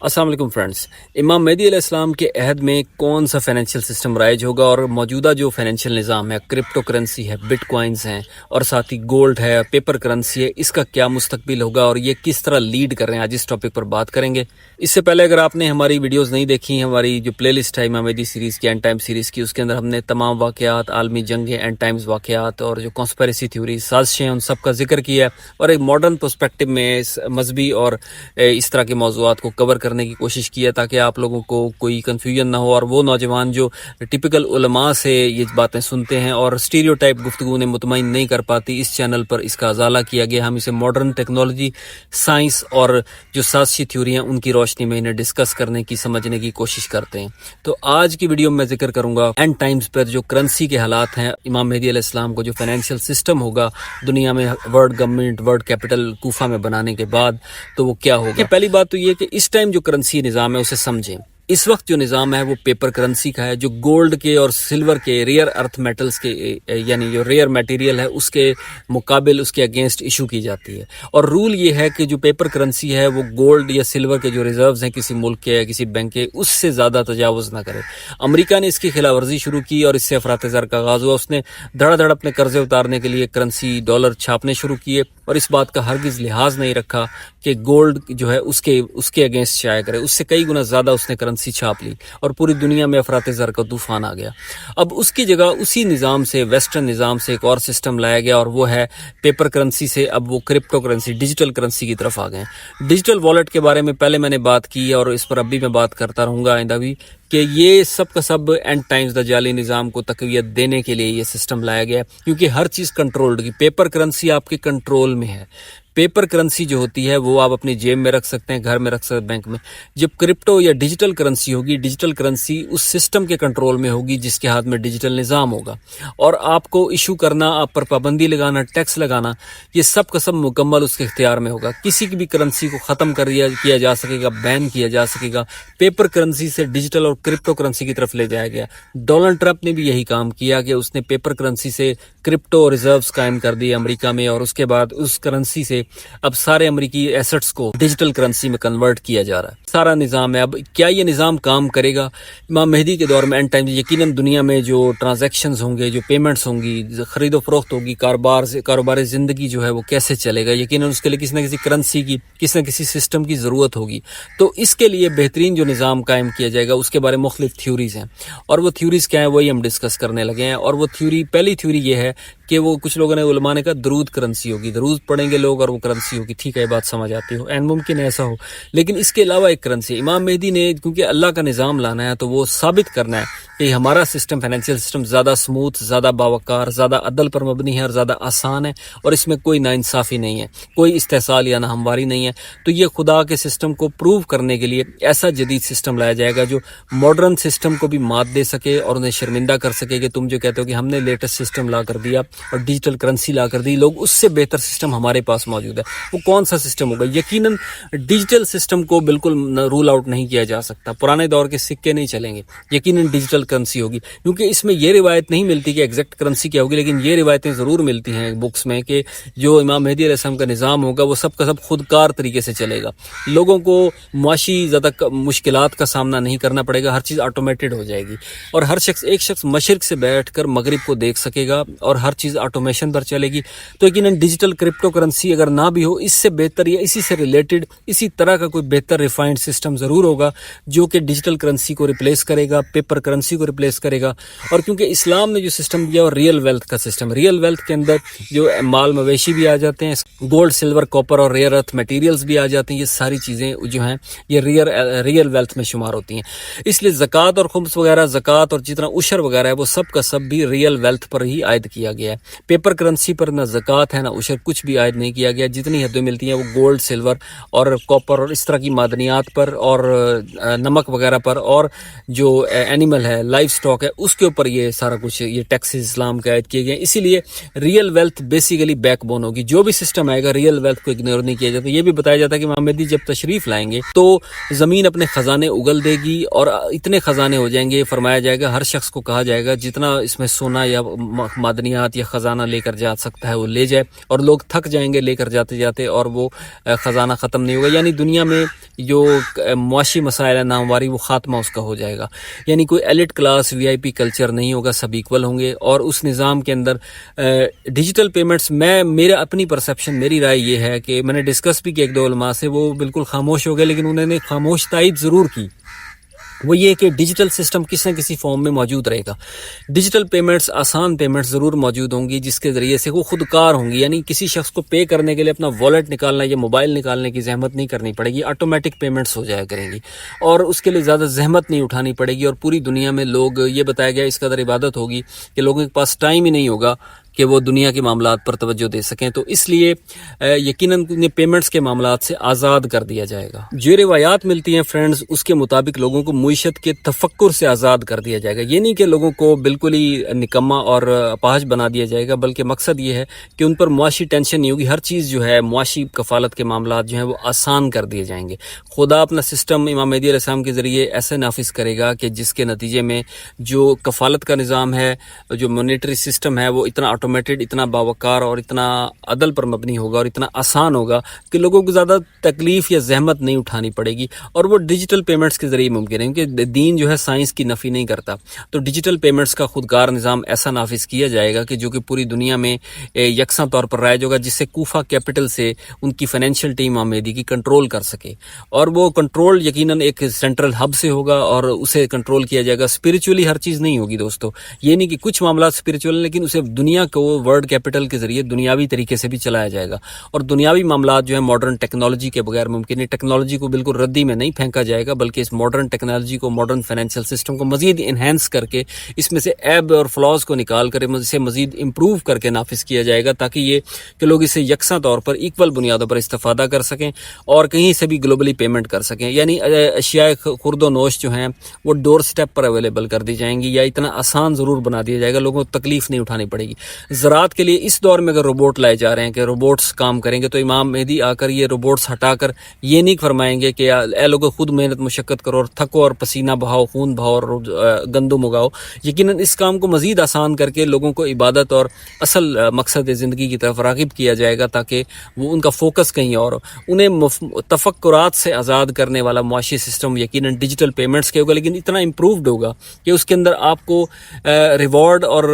السلام علیکم فرینڈس. امام مہدی علیہ السلام کے عہد میں کون سا فائنینشیل سسٹم رائج ہوگا اور موجودہ جو فائنینشیل نظام ہے، کرپٹو کرنسی ہے، بٹ کوائنز ہیں اور ساتھ ہی گولڈ ہے، پیپر کرنسی ہے، اس کا کیا مستقبل ہوگا اور یہ کس طرح لیڈ کر رہے ہیں، آج اس ٹاپک پر بات کریں گے. اس سے پہلے اگر آپ نے ہماری ویڈیوز نہیں دیکھی، ہماری جو پلے لسٹ ہے امام مہدی سیریز کی، اینڈ ٹائم سیریز کی، اس کے اندر ہم نے تمام واقعات، عالمی جنگیں، اینڈ ٹائمز واقعات اور جو کانسپیریسی تھیوری سازشیں ان سب کا ذکر کیا ہے اور ایک ماڈرن پرسپیکٹو میں مذہبی اور اس طرح کے موضوعات کو کور کرنے کی کوشش کی ہے تاکہ آپ لوگوں کو کوئی کنفیوژن نہ ہو اور وہ نوجوان جو ٹپیکل علماء سے یہ باتیں سنتے ہیں اور اسٹیریوٹائپ گفتگو انہیں مطمئن نہیں کر پاتی، اس چینل پر اس کا ازالہ کیا گیا. ہم اسے ماڈرن ٹیکنالوجی، سائنس اور جو سازشی تھیوری ہیں ان کی روشنی میں انہیں ڈسکس کرنے کی، سمجھنے کی کوشش کرتے ہیں. تو آج کی ویڈیو میں ذکر کروں گا اینڈ ٹائمز پر جو کرنسی کے حالات ہیں، امام مہدی علیہ السلام کو جو فائنینشیل سسٹم ہوگا دنیا میں world government, world capital Kufa میں بنانے کے بعد، تو وہ کیا ہوگا. پہلی بات تو یہ کہ اس ٹائم جو کرنسی نظام ہے اسے سمجھیں. اس وقت جو نظام ہے وہ پیپر کرنسی کا ہے، جو گولڈ کے اور سلور کے ریئر ارتھ میٹلز کے یعنی جو ریئر میٹیریل ہے اس کے مقابل، اس کے اگینسٹ ایشو کی جاتی ہے. اور رول یہ ہے کہ جو پیپر کرنسی ہے وہ گولڈ یا سلور کے جو ریزروز ہیں کسی ملک کے یا کسی بینک کے، اس سے زیادہ تجاوز نہ کرے. امریکہ نے اس کی خلاف ورزی شروع کی اور اس سے افراط زر کا آغاز ہوا. اس نے دھڑا دھڑ اپنے قرضے اتارنے کے لیے کرنسی ڈالر چھاپنے شروع کیے اور اس بات کا ہرگز لحاظ نہیں رکھا کہ گولڈ جو ہے اس کے اگینسٹ شائع کرے. اس سے کئی گنا زیادہ اس نے کرنسی چھاپ لی اور پوری دنیا میں افراط زر کا طوفان آ گیا. اب اس کی جگہ اسی نظام سے، ویسٹرن نظام سے ایک اور سسٹم لایا گیا اور وہ ہے پیپر کرنسی سے اب وہ کرپٹو کرنسی، ڈیجیٹل کرنسی کی طرف آ گئے. ڈیجیٹل والیٹ کے بارے میں پہلے میں نے بات کی اور اس پر اب بھی میں بات کرتا رہوں گا آئندہ بھی، کہ یہ سب کا سب اینڈ ٹائمز دا جعلی نظام کو تقویت دینے کے لیے یہ سسٹم لایا گیا ہے، کیونکہ ہر چیز کنٹرولڈ کی. پیپر کرنسی آپ کے کنٹرول میں ہے. پیپر کرنسی جو ہوتی ہے وہ آپ اپنی جیب میں رکھ سکتے ہیں، گھر میں رکھ سکتے ہیں، بینک میں. جب کرپٹو یا ڈیجیٹل کرنسی ہوگی، ڈیجیٹل کرنسی اس سسٹم کے کنٹرول میں ہوگی جس کے ہاتھ میں ڈیجیٹل نظام ہوگا، اور آپ کو ایشو کرنا، آپ پر پابندی لگانا، ٹیکس لگانا، یہ سب کا سب مکمل اس کے اختیار میں ہوگا. کسی کی بھی کرنسی کو ختم کیا جا سکے گا، بین کیا جا سکے گا. پیپر کرنسی سے ڈیجیٹل اور کرپٹو کرنسی کی طرف لے جایا گیا. ڈونلڈ ٹرمپ نے بھی یہی کام کیا کہ اس نے پیپر کرنسی سے کرپٹو ریزروز قائم کر دی امریکہ میں، اور اس کے بعد اس کرنسی سے اب سارے امریکی ایسٹس کو ڈیجیٹل کرنسی میں کنورٹ کیا جا رہا ہے. سارا نظام ہے. اب کیا یہ نظام کام کرے گا؟ امام مہدی کے دور میں اینڈ ٹائم یقیناً دنیا میں جو ٹرانزیکشنز ہوں گے، جو پیمنٹس ہوں گی، خرید و فروخت ہوگی، کاروبار زندگی جو ہے وہ کیسے چلے گا، یقیناً اس کے لیے کسی نہ کسی کرنسی کی، کسی نہ کسی سسٹم کی ضرورت ہوگی. تو اس کے لیے بہترین جو نظام قائم کیا جائے گا اس کے بارے میں مختلف تھیوریز ہیں، اور وہ تھیوریز کیا ہیں وہی ہم ڈسکس کرنے لگے ہیں. اور وہ پہلی تھیوری یہ ہے کہ وہ کچھ لوگوں نے، علماء نے کہا درود کرنسی ہوگی، درود پڑھیں گے لوگ اور وہ کرنسی ہوگی. ٹھیک ہے، یہ بات سمجھ آتی ہو، این ممکن ہے ایسا ہو، لیکن اس کے علاوہ ایک کرنسی امام مہدی نے، کیونکہ اللہ کا نظام لانا ہے تو وہ ثابت کرنا ہے کہ ہمارا سسٹم، فائنینشیل سسٹم زیادہ سموتھ، زیادہ باوقار، زیادہ عدل پر مبنی ہے اور زیادہ آسان ہے، اور اس میں کوئی ناانصافی نہیں ہے، کوئی استحصال یا ناہمواری نہیں ہے. تو یہ خدا کے سسٹم کو پروو کرنے کے لیے ایسا جدید سسٹم لایا جائے گا جو ماڈرن سسٹم کو بھی مات دے سکے اور انہیں شرمندہ کر سکے کہ تم جو کہتے ہو کہ ہم نے لیٹسٹ سسٹم لا کر دیا اور ڈیجیٹل کرنسی لا کر دی، لوگ اس سے بہتر سسٹم ہمارے پاس موجود ہے. وہ کون سا سسٹم ہوگا؟ یقیناً ڈیجیٹل سسٹم کو بالکل رول آؤٹ نہیں کیا جا سکتا. پرانے دور کے سکے نہیں چلیں گے، یقیناً ڈیجیٹل کرنسی ہوگی. کیونکہ اس میں یہ روایت نہیں ملتی کہ ایگزیکٹ کرنسی کیا ہوگی، لیکن یہ روایتیں ضرور ملتی ہیں بکس میں کہ جو امام مہدی علیہ السلام کا نظام ہوگا وہ سب کا سب خودکار طریقے سے چلے گا. لوگوں کو معاشی زیادہ مشکلات کا سامنا نہیں کرنا پڑے گا، ہر چیز آٹومیٹڈ ہو جائے گی، اور ایک شخص مشرق سے بیٹھ کر مغرب کو دیکھ سکے گا اور ہر چیز آٹومیشن پر چلے گی. تو یقیناً ڈیجیٹل کرپٹو کرنسی اگر نہ بھی ہو، اس سے بہتر یا اسی سے ریلیٹڈ اسی طرح کا کوئی بہتر ریفائنڈ سسٹم ضرور ہوگا جو کہ ڈیجیٹل کرنسی کو ریپلیس کرے گا، پیپر کرنسی کو ریپلیس کرے گا. اور کیونکہ اسلام نے جو سسٹم دیا وہ ریئل ویلتھ کا سسٹم، ریئل ویلتھ کے اندر جو مال مویشی بھی آ جاتے ہیں، گولڈ، سلور، کاپر اور ریئر ارتھ میٹیریلز بھی آ جاتے ہیں. یہ ساری چیزیں جو ہیں یہ ریئل ویلتھ میں شمار ہوتی ہیں. اس لیے زکوٰۃ اور خمس وغیرہ، زکوٰۃ اور جتنا عشر وغیرہ ہے وہ سب کا سب بھی ریئل ویلتھ پر ہی عائد کیا گیا ہے. پیپر کرنسی پر نہ زکوٰۃ ہے نہ عشر، کچھ بھی عائد نہیں کیا گیا. جتنی حدیں ملتی ہیں وہ گولڈ، سلور اور کاپر اور اس طرح کی معدنیات پر اور نمک وغیرہ پر، اور جو اینیمل ہے، لائف سٹاک ہے، اس کے اوپر یہ سارا کچھ، یہ ٹیکسز اسلام کے عائد کیے گئے. اسی لیے real wealth basically back bone ہوگی. جو بھی سسٹم آئے گا ریئل ویلتھ کو اگنور نہیں کیا جاتا. یہ بھی بتایا جاتا ہے کہ امام مہدی جب تشریف لائیں گے تو زمین اپنے خزانے اگل دے گی اور اتنے خزانے ہو جائیں گے، فرمایا جائے گا ہر شخص کو کہا جائے گا جتنا اس میں سونا یا معدنیات یا خزانہ لے کر جا سکتا ہے وہ لے جائے، اور لوگ تھک جائیں گے لے کر جاتے جاتے اور وہ خزانہ ختم نہیں ہوگا. یعنی دنیا میں جو معاشی مسائل ہے نامواری وہ خاتمہ اس کا ہو جائے گا. یعنی کوئی ایلٹ کلاس وی آئی پی کلچر نہیں ہوگا, سب ایکول ہوں گے. اور اس نظام کے اندر ڈیجیٹل پیمنٹس, میرا اپنی پرسیپشن, میری رائے یہ ہے کہ میں نے ڈسکس بھی کیا ایک دو علماء سے, وہ بالکل خاموش ہو گئے, لیکن انہوں نے خاموش تائید ضرور کی. وہ یہ کہ ڈیجیٹل سسٹم کسی نہ کسی فارم میں موجود رہے گا. ڈیجیٹل پیمنٹس, آسان پیمنٹس ضرور موجود ہوں گی جس کے ذریعے سے وہ خود کار ہوں گی. یعنی کسی شخص کو پے کرنے کے لیے اپنا والیٹ نکالنا یا موبائل نکالنے کی زحمت نہیں کرنی پڑے گی, آٹومیٹک پیمنٹس ہو جایا کریں گی اور اس کے لیے زیادہ زحمت نہیں اٹھانی پڑے گی. اور پوری دنیا میں لوگ, یہ بتایا گیا اس قدر عبادت ہوگی کہ لوگوں کے پاس ٹائم ہی نہیں ہوگا کہ وہ دنیا کے معاملات پر توجہ دے سکیں. تو اس لیے یقیناً پیمنٹس کے معاملات سے آزاد کر دیا جائے گا. جو روایات ملتی ہیں فرینڈز, اس کے مطابق لوگوں کو معیشت کے تفکر سے آزاد کر دیا جائے گا. یہ نہیں کہ لوگوں کو بالکل ہی نکما اور اپاہج بنا دیا جائے گا, بلکہ مقصد یہ ہے کہ ان پر معاشی ٹینشن نہیں ہوگی. ہر چیز جو ہے معاشی کفالت کے معاملات جو ہیں وہ آسان کر دیے جائیں گے. خدا اپنا سسٹم امام مہدی علیہ السلام کے ذریعے ایسے نافذ کرے گا کہ جس کے نتیجے میں جو کفالت کا نظام ہے, جو مانیٹری سسٹم ہے, وہ اتنا آٹومیٹڈ, اتنا باوقار اور اتنا عدل پر مبنی ہوگا اور اتنا آسان ہوگا کہ لوگوں کو زیادہ تکلیف یا زحمت نہیں اٹھانی پڑے گی. اور وہ ڈیجیٹل پیمنٹس کے ذریعے ممکن ہے, کیونکہ دین جو ہے سائنس کی نفی نہیں کرتا. تو ڈیجیٹل پیمنٹس کا خودکار نظام ایسا نافذ کیا جائے گا کہ جو کہ پوری دنیا میں یکساں طور پر رائج ہوگا, جس سے کوفہ کیپٹل سے ان کی فائنینشیل ٹیم امام مہدی کی کنٹرول کر سکے. اور وہ کنٹرول یقیناً ایک سینٹرل ہب سے ہوگا اور اسے کنٹرول کیا جائے گا. اسپریچولی ہر چیز نہیں ہوگی دوستو, یہ نہیں کہ کچھ معاملات اسپریچول ہیں, لیکن اسے دنیا کو ورلڈ کیپٹل کے ذریعے دنیاوی طریقے سے بھی چلایا جائے گا. اور دنیاوی معاملات جو ہے ماڈرن ٹیکنالوجی کے بغیر ممکن ہے. ٹیکنالوجی کو بالکل ردی میں نہیں پھینکا جائے گا, بلکہ اس ماڈرن ٹیکنالوجی کو, ماڈرن فائنینشیل سسٹم کو مزید انہینس کر کے, اس میں سے ایب اور فلاز کو نکال کر اسے مزید امپروو کر کے نافذ کیا جائے گا, تاکہ یہ کہ لوگ اسے یکساں طور پر ایکول بنیادوں پر استفادہ کر سکیں اور کہیں سے بھی گلوبلی پیمنٹ کر سکیں. یعنی اشیاء خورد و نوش جو ہیں وہ ڈور سٹیپ پر اویلیبل کر دی جائیں گی, یا اتنا آسان ضرور بنا دیا جائے گا, لوگوں کو تکلیف نہیں اٹھانی پڑے گی. زراعت کے لیے اس دور میں اگر روبوٹ لائے جا رہے ہیں کہ روبوٹس کام کریں گے, تو امام مہدی آ کر یہ روبوٹس ہٹا کر یہ نہیں فرمائیں گے کہ اے لوگوں خود محنت مشقت کرو اور تھکو اور پسینہ بہاؤ, خون بہاؤ اور گندم اگاؤ. یقیناً اس کام کو مزید آسان کر کے لوگوں کو عبادت اور اصل مقصد زندگی کی طرف راغب کیا جائے گا, تاکہ وہ ان کا فوکس کہیں اور ہو. انہیں تفکرات سے آزاد کرنے والا معاشی سسٹم یقیناً ڈیجیٹل پیمنٹس کے ہوگا, لیکن اتنا امپرووڈ ہوگا کہ اس کے اندر آپ کو ریوارڈ اور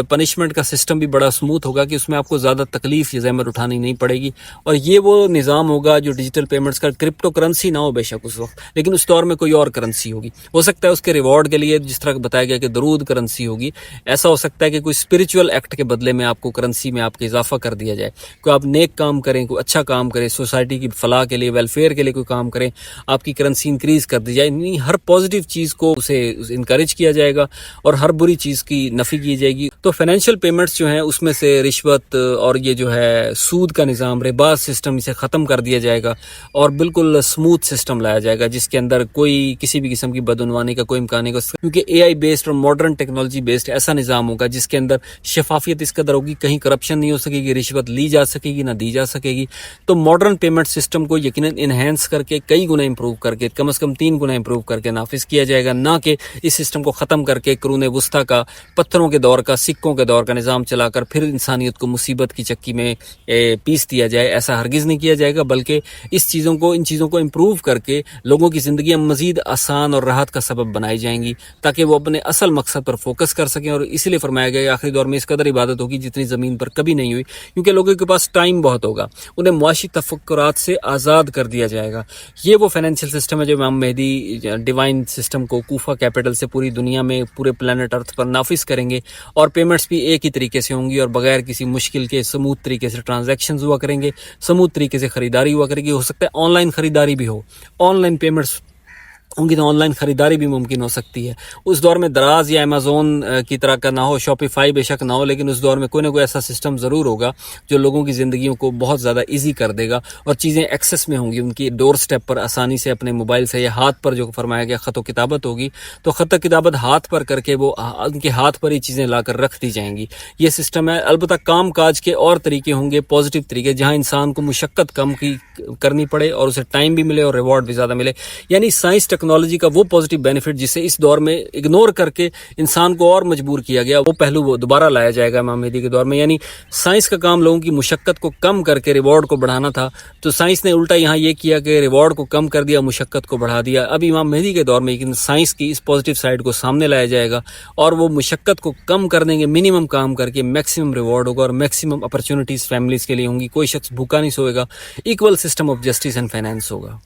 پنشمنٹ کا سسٹم بھی بڑا اسموتھ ہوگا, کہ اس میں آپ کو زیادہ تکلیف یا زحمت اٹھانی نہیں پڑے گی. اور یہ وہ نظام ہوگا جو ڈیجیٹل پیمنٹس کا, کرپٹو کرنسی نہ ہو بے شک اس وقت, لیکن اس دور میں کوئی اور کرنسی ہوگی. ہو سکتا ہے اس کے ریوارڈ کے لیے جس طرح بتایا گیا کہ درود کرنسی ہوگی, ایسا ہو سکتا ہے کہ کوئی اسپریچول ایکٹ کے بدلے میں آپ کو کرنسی میں آپ کے اضافہ کر دیا جائے. کوئی آپ نیک کام کریں, کوئی اچھا کام کریں, سوسائٹی کی فلاح کے لیے, ویلفیئر کے لیے کوئی کام کریں, آپ کی کرنسی انکریز کر دی جائے. ہر پازیٹیو چیز کو اسے انکریج کیا جائے گا اور ہر بری چیز کی نفی کی جائے گی. تو فائنینشیل پیمنٹس جو ہیں اس میں سے رشوت اور یہ جو ہے سود کا نظام, ربا سسٹم, اسے ختم کر دیا جائے گا اور بالکل اسموتھ سسٹم لایا جائے گا, جس کے اندر کوئی کسی بھی قسم کی بدعنوانی کا کوئی امکان نہیں ہوگا, کیونکہ اے آئی بیسڈ اور ماڈرن ٹیکنالوجی بیسڈ ایسا نظام ہوگا جس کے اندر شفافیت اس قدر ہوگی, کہیں کرپشن نہیں ہو سکے گی, رشوت لی جا سکے گی نہ دی جا سکے گی. تو ماڈرن پیمنٹ سسٹم کو یقیناً انہینس کر کے, کئی گنا امپروو کر کے, کم از کم 3 گنا امپروو کر کے نافذ کیا جائے گا, نہ کہ اس سسٹم کو ختم کر کے قرون وسطیٰ کا, پتھروں کے دور کا, سکوں کے دور کا نظام چلا کر پھر انسانیت کو مصیبت کی چکی میں پیس دیا جائے. ایسا ہرگز نہیں کیا جائے گا, بلکہ ان چیزوں کو امپروو کر کے لوگوں کی زندگیاں مزید آسان اور راحت کا سبب بنائی جائیں گی, تاکہ وہ اپنے اصل مقصد پر فوکس کر سکیں. اور اس لیے فرمایا گیا کہ آخری دور میں اس قدر عبادت ہوگی جتنی زمین پر کبھی نہیں ہوئی, کیونکہ لوگوں کے پاس ٹائم بہت ہوگا, انہیں معاشی تفکرات سے آزاد کر دیا جائے گا. یہ وہ فائنینشیل سسٹم ہے جو امام مہدی ڈیوائن سسٹم کو کوفہ کیپٹل سے پوری دنیا میں, پورے پلانٹ ارتھ پر نافذ کریں گے. اور پیمنٹس بھی ایک ہی طریقے سے ہوں گی اور بغیر کسی مشکل کے اسموتھ طریقے سے ٹرانزیکشنز ہوا کریں گے, اسموتھ طریقے سے خریداری ہوا کرے گی. ہو سکتا ہے آن لائن خریداری بھی ہو, آن لائن پیمنٹس ہوں گی تو آن لائن خریداری بھی ممکن ہو سکتی ہے. اس دور میں دراز یا امیزون کی طرح کا نہ ہو, شاپیفائی بے شک نہ ہو, لیکن اس دور میں کوئی نہ کوئی ایسا سسٹم ضرور ہوگا جو لوگوں کی زندگیوں کو بہت زیادہ ایزی کر دے گا اور چیزیں ایکسیس میں ہوں گی, ان کی ڈور سٹیپ پر آسانی سے اپنے موبائل سے یا ہاتھ پر, جو فرمایا گیا خط و کتابت ہوگی تو خط و کتابت ہاتھ پر کر کے وہ ان کے ہاتھ پر ہی چیزیں لا کر رکھ دی جائیں گی. یہ سسٹم ہے. البتہ کام کاج کے اور طریقے ہوں گے, پازیٹیو طریقے, جہاں انسان کو مشقت کم کرنی پڑے اور اسے ٹائم بھی ملے اور ریوارڈ بھی زیادہ ملے. یعنی سائنس ٹیکنالوجی کا وہ پازیٹیو بینیفٹ جسے اس دور میں اگنور کر کے انسان کو اور مجبور کیا گیا، وہ پہلو وہ دوبارہ لایا جائے گا امام مہدی کے دور میں. یعنی سائنس کا کام لوگوں کی مشقت کو کم کر کے ریوارڈ کو بڑھانا تھا، تو سائنس نے الٹا یہاں یہ کیا کہ ریوارڈ کو کم کر دیا، مشقت کو بڑھا دیا. اب امام مہدی کے دور میں سائنس کی اس پازیٹیو سائڈ کو سامنے لایا جائے گا اور وہ مشقت کو کم کر دیں گے، منیمم کام کر کے میکسیمم ریوارڈ ہوگا اور میکسیمم اپرچونیٹیز فیملیز کے لیے ہوں گی. کوئی شخص بھوکا نہیں سوئے گا. Equal system of justice and finance ہوگا.